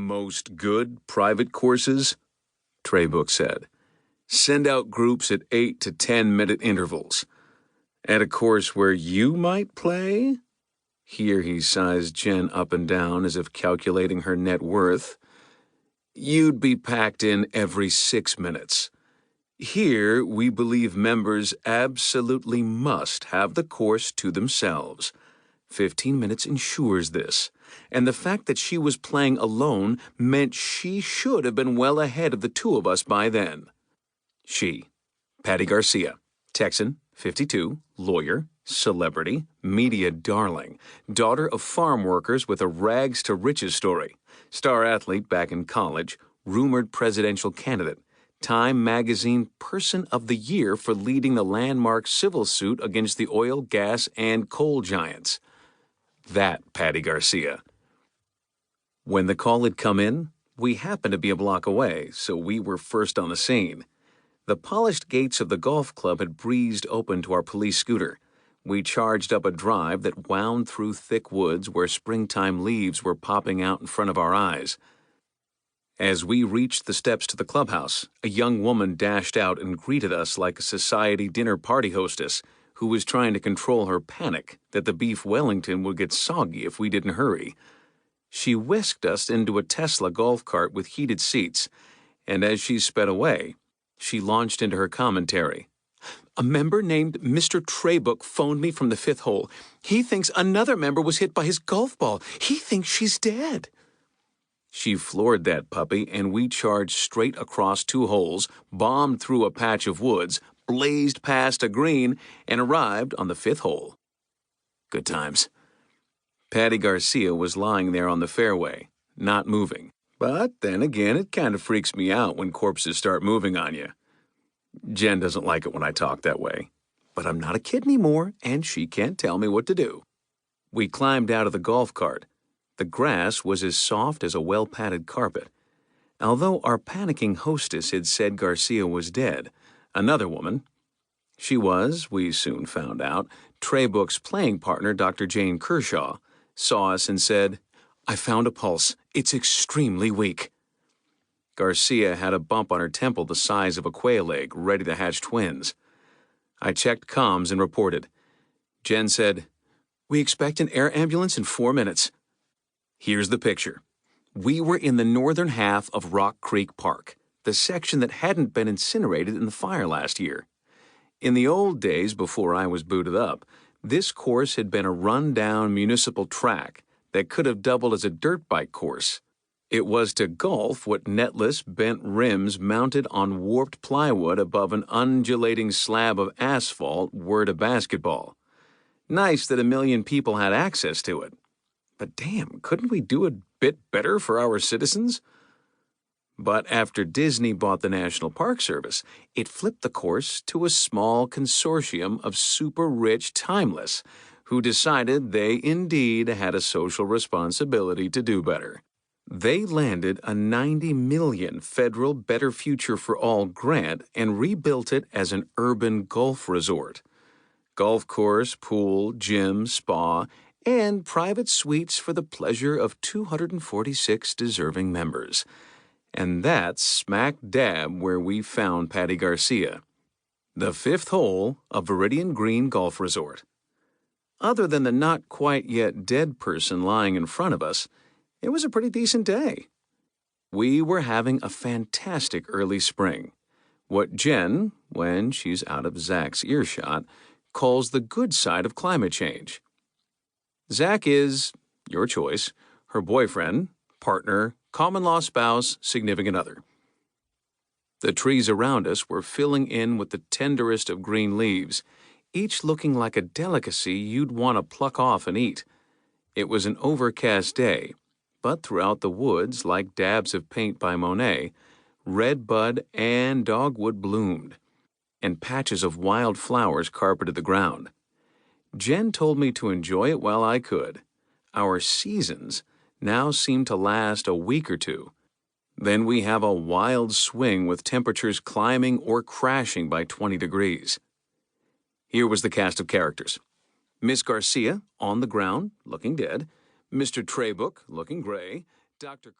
most good private courses, Traybook said. Send out groups at 8 to 10-minute intervals. At a course where you might play? Here he sized Jen up and down as if calculating her net worth. You'd be packed in every 6 minutes. Here, we believe members absolutely must have the course to themselves. 15 minutes ensures this, and the fact that she was playing alone meant she should have been well ahead of the two of us by then. She, Patty Garcia, Texan, 52, lawyer, celebrity, media darling, daughter of farm workers with a rags-to-riches story, star athlete back in college, rumored presidential candidate, Time Magazine Person of the Year for leading the landmark civil suit against the oil, gas, and coal giants. That Patty Garcia. When the call had come in, we happened to be a block away, so we were first on the scene. The polished gates of the golf club had breezed open to our police scooter. We charged up a drive that wound through thick woods where springtime leaves were popping out in front of our eyes. As we reached the steps to the clubhouse, a young woman dashed out and greeted us like a society dinner party hostess who was trying to control her panic that the beef Wellington would get soggy if we didn't hurry. She whisked us into a Tesla golf cart with heated seats, and as she sped away, she launched into her commentary. A member named Mr. Traybook phoned me from the 5th hole. He thinks another member was hit by his golf ball. He thinks she's dead. She floored that puppy, and we charged straight across 2 holes, bombed through a patch of woods, blazed past a green, and arrived on the 5th hole. Good times. Patty Garcia was lying there on the fairway, not moving. But then again, it kind of freaks me out when corpses start moving on you. Jen doesn't like it when I talk that way. But I'm not a kid anymore, and she can't tell me what to do. We climbed out of the golf cart. The grass was as soft as a well-padded carpet. Although our panicking hostess had said Garcia was dead, another woman, she was, we soon found out, Traybook's playing partner, Dr. Jane Kershaw, saw us and said, I found a pulse. It's extremely weak. Garcia had a bump on her temple the size of a quail egg, ready to hatch twins. I checked comms and reported. Jen said, We expect an air ambulance in 4 minutes. Here's the picture. We were in the northern half of Rock Creek Park, the section that hadn't been incinerated in the fire last year. In the old days before I was booted up, this course had been a run-down municipal track that could have doubled as a dirt bike course. It was to golf what netless, bent rims mounted on warped plywood above an undulating slab of asphalt were to basketball. Nice that 1 million people had access to it. But damn, couldn't we do a bit better for our citizens? But after Disney bought the National Park Service, it flipped the course to a small consortium of super-rich timeless who decided they indeed had a social responsibility to do better. They landed a $90 million federal Better Future for All grant and rebuilt it as an urban golf resort. Golf course, pool, gym, spa, and private suites for the pleasure of 246 deserving members. And that's smack dab where we found Patty Garcia. The 5th hole of Viridian Green Golf Resort. Other than the not-quite-yet-dead person lying in front of us, it was a pretty decent day. We were having a fantastic early spring. What Jen, when she's out of Zach's earshot, calls the good side of climate change. Zach is, your choice, her boyfriend, partner, common-law spouse, significant other. The trees around us were filling in with the tenderest of green leaves, each looking like a delicacy you'd want to pluck off and eat. It was an overcast day, but throughout the woods, like dabs of paint by Monet, redbud and dogwood bloomed, and patches of wild flowers carpeted the ground. Jen told me to enjoy it while I could. Our seasons now seem to last a week or two. Then we have a wild swing with temperatures climbing or crashing by 20 degrees. Here was the cast of characters. Miss Garcia, on the ground, looking dead. Mr. Traybook, looking gray. Dr.